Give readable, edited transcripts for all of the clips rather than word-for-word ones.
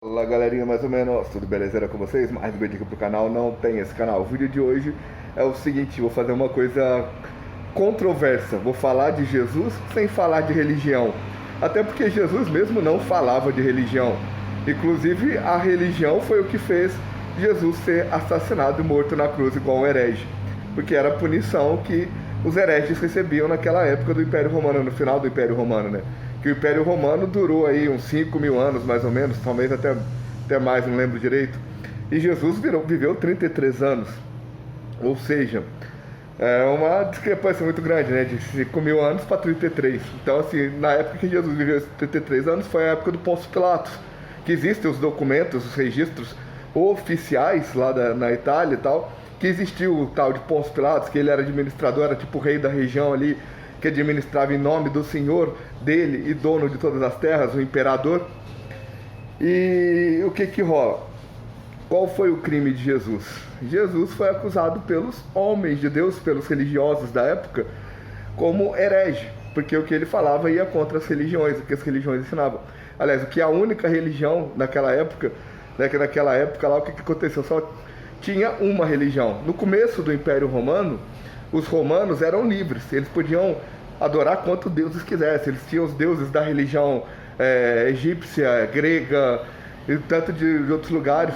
Fala galerinha, mais ou menos, tudo beleza com vocês? Mais um vídeo aqui pro canal, não tem esse canal. O vídeo de hoje é o seguinte, vou fazer uma coisa controversa. Vou falar de Jesus sem falar de religião. Até porque Jesus mesmo não falava de religião. Inclusive a religião foi o que fez Jesus ser assassinado e morto na cruz igual um herege. Porque era a punição que os hereges recebiam naquela época do Império Romano, no final do Império Romano, né? Que o Império Romano durou aí uns 5.000 anos, mais ou menos, talvez até mais, não lembro direito. E Jesus viveu 33 anos. Ou seja, é uma discrepância muito grande, né? De 5.000 anos para 33. Então, assim, na época que Jesus viveu esses 33 anos, foi a época do Pôncio Pilatos. Que existem os documentos, os registros oficiais lá na Itália e tal, que existiu o tal de Pôncio Pilatos, que ele era administrador, era tipo o rei da região ali, que administrava em nome do Senhor dele e dono de todas as terras, o imperador. E o que rola? Qual foi o crime de Jesus? Jesus foi acusado pelos homens de Deus, pelos religiosos da época, como herege, porque o que ele falava ia contra as religiões, o que as religiões ensinavam. Aliás, o que a única religião naquela época, né, que naquela época lá, o que aconteceu? Só tinha uma religião. No começo do Império Romano, os romanos eram livres, eles podiam adorar quantos deuses quisessem, eles tinham os deuses da religião egípcia, grega, e tanto de outros lugares.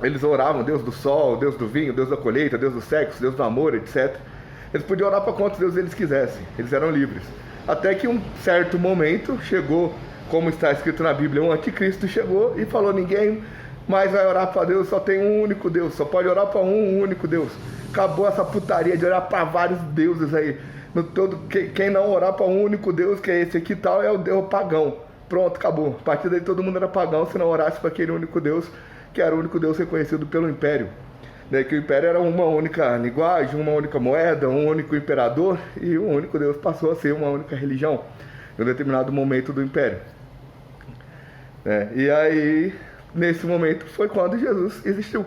Eles oravam Deus do sol, Deus do vinho, Deus da colheita, Deus do sexo, Deus do amor, etc. Eles podiam orar para quantos deuses eles quisessem, eles eram livres. Até que um certo momento chegou, como está escrito na Bíblia, um anticristo chegou e falou: ninguém mais vai orar para Deus, só tem um único Deus, só pode orar para um único Deus. Acabou essa putaria de orar para vários deuses aí. No todo, quem não orar para um único Deus, que é esse aqui e tal, é o Deus pagão. Pronto, acabou. A partir daí todo mundo era pagão se não orasse para aquele único Deus, que era o único Deus reconhecido pelo Império. Daí que o Império era uma única linguagem, uma única moeda, um único imperador, e o único Deus passou a ser uma única religião em um determinado momento do Império. E aí, nesse momento, foi quando Jesus existiu.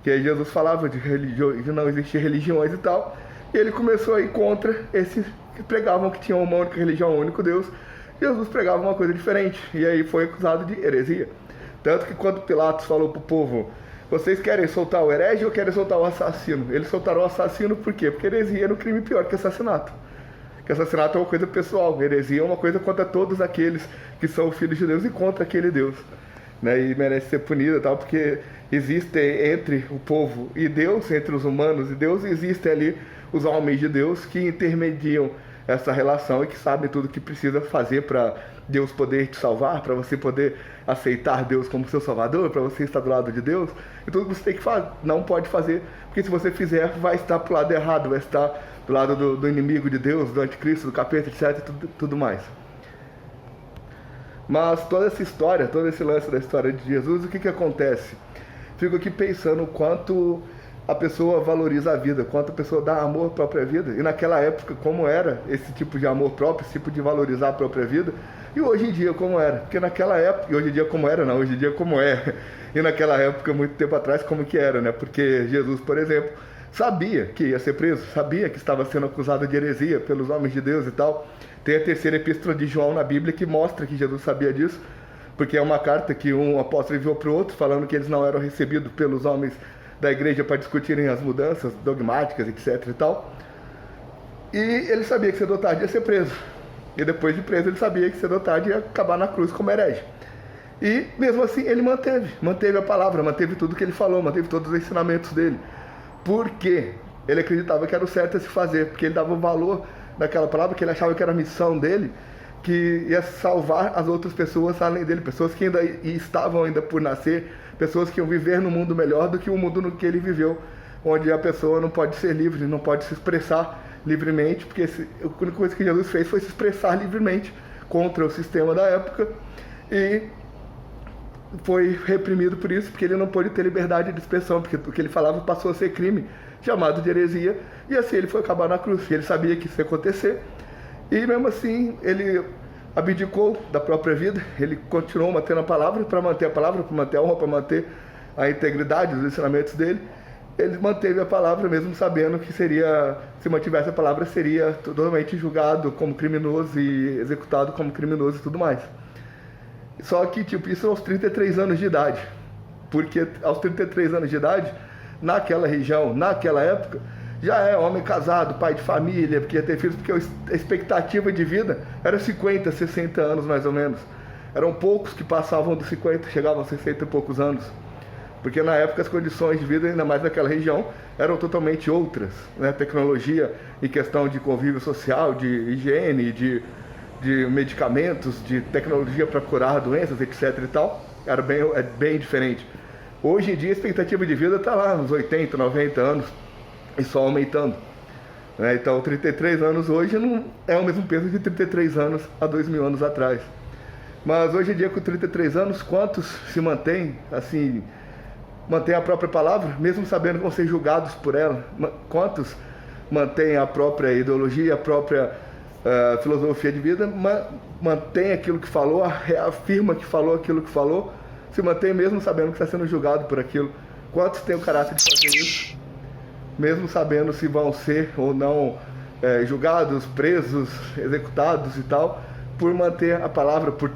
Que aí Jesus falava de não existir religiões e tal, e ele começou a ir contra esses que pregavam que tinham uma única religião, um único Deus. Jesus pregava uma coisa diferente, e aí foi acusado de heresia. Tanto que quando Pilatos falou para o povo: vocês querem soltar o herege ou querem soltar o assassino? Eles soltaram o assassino por quê? Porque heresia era um crime pior que assassinato. Que assassinato é uma coisa pessoal, heresia é uma coisa contra todos aqueles que são filhos de Deus e contra aquele Deus. E merece ser punida e tal, porque existe entre o povo e Deus, entre os humanos e Deus, existem ali os homens de Deus que intermediam essa relação e que sabem tudo o que precisa fazer para Deus poder te salvar, para você poder aceitar Deus como seu salvador, para você estar do lado de Deus. E tudo que você tem que fazer, não pode fazer, porque se você fizer, vai estar pro lado errado, vai estar do lado do inimigo de Deus, do anticristo, do capeta, etc, tudo mais. Mas toda essa história, todo esse lance da história de Jesus, o que acontece? Fico aqui pensando o quanto a pessoa valoriza a vida, quanto a pessoa dá amor à própria vida. E naquela época, como era esse tipo de amor próprio, esse tipo de valorizar a própria vida, e hoje em dia como era. Porque naquela época, e hoje em dia como era, não, hoje em dia como é. E naquela época, muito tempo atrás, como que era, né? Porque Jesus, por exemplo, sabia que ia ser preso, sabia que estava sendo acusado de heresia pelos homens de Deus e tal. Tem a terceira epístola de João na Bíblia que mostra que Jesus sabia disso, porque é uma carta que um apóstolo enviou para o outro, falando que eles não eram recebidos pelos homens da igreja para discutirem as mudanças dogmáticas, etc e tal. E ele sabia que cedo ou tarde ia ser preso. E depois de preso, ele sabia que cedo ou tarde ia acabar na cruz como herege. E mesmo assim, ele manteve a palavra, manteve tudo que ele falou, manteve todos os ensinamentos dele. Por quê? Ele acreditava que era o certo a se fazer, porque ele dava valor naquela palavra, que ele achava que era a missão dele, que ia salvar as outras pessoas além dele, pessoas que ainda estavam ainda por nascer, pessoas que iam viver num mundo melhor do que o mundo no que ele viveu, onde a pessoa não pode ser livre, não pode se expressar livremente, porque a única coisa que Jesus fez foi se expressar livremente contra o sistema da época, e foi reprimido por isso, porque ele não pôde ter liberdade de expressão, porque o que ele falava passou a ser crime, chamado de heresia, e assim ele foi acabar na cruz. Ele sabia que isso ia acontecer, e mesmo assim ele abdicou da própria vida, ele continuou mantendo a palavra, para manter a palavra, para manter a honra, para manter a integridade dos ensinamentos dele. Ele manteve a palavra mesmo sabendo que seria, se mantivesse a palavra, seria totalmente julgado como criminoso e executado como criminoso e tudo mais. Só que, tipo, isso aos 33 anos de idade. Porque aos 33 anos de idade, naquela região, naquela época, já é homem casado, pai de família, porque ia ter filhos, porque a expectativa de vida era 50, 60 anos mais ou menos. Eram poucos que passavam dos 50, chegavam a 60 e poucos anos. Porque na época as condições de vida, ainda mais naquela região, eram totalmente outras, né? Tecnologia em questão de convívio social, de higiene, de medicamentos, de tecnologia para curar doenças, etc. e tal, era bem diferente. Hoje em dia a expectativa de vida está lá nos 80, 90 anos e só aumentando. Né? Então 33 anos hoje não é o mesmo peso de 33 anos há 2000 anos atrás. Mas hoje em dia, com 33 anos, quantos se mantêm, assim, mantêm a própria palavra, mesmo sabendo que vão ser julgados por ela? Quantos mantêm a própria ideologia, a própria filosofia de vida, mantém aquilo que falou, afirma que falou aquilo que falou, se mantém mesmo sabendo que está sendo julgado por aquilo? Quantos têm o caráter de fazer isso, mesmo sabendo se vão ser ou não julgados, presos, executados e tal, por manter a palavra, por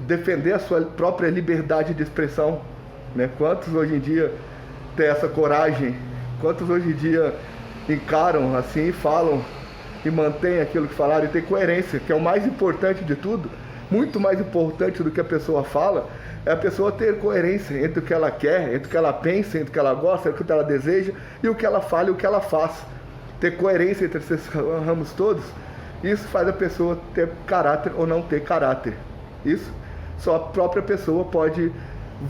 defender a sua própria liberdade de expressão, né? Quantos hoje em dia têm essa coragem? Quantos hoje em dia encaram assim e falam e mantêm aquilo que falaram e têm coerência, que é o mais importante de tudo? Muito mais importante do que a pessoa fala é a pessoa ter coerência entre o que ela quer, entre o que ela pensa, entre o que ela gosta, entre o que ela deseja e o que ela fala e o que ela faz. Ter coerência entre esses ramos todos, isso faz a pessoa ter caráter ou não ter caráter. Isso só a própria pessoa pode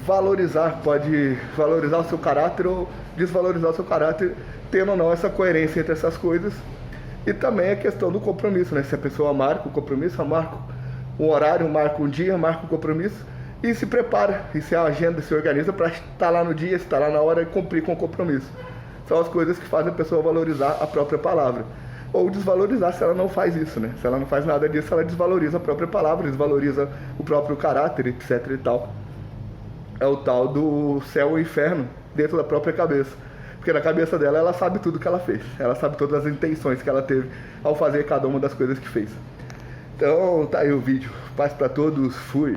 valorizar o seu caráter ou desvalorizar o seu caráter, tendo ou não essa coerência entre essas coisas. E também a questão do compromisso, né? Se a pessoa marca o compromisso, marca um horário, marca um dia, marca o compromisso e se prepara, e se a agenda se organiza para estar lá no dia, estar lá na hora e cumprir com o compromisso. São as coisas que fazem a pessoa valorizar a própria palavra. Ou desvalorizar se ela não faz isso, né? Se ela não faz nada disso, ela desvaloriza a própria palavra, desvaloriza o próprio caráter, etc e tal. É o tal do céu e inferno dentro da própria cabeça. Porque na cabeça dela, ela sabe tudo que ela fez. Ela sabe todas as intenções que ela teve ao fazer cada uma das coisas que fez. Então, tá aí o vídeo. Paz pra todos. Fui.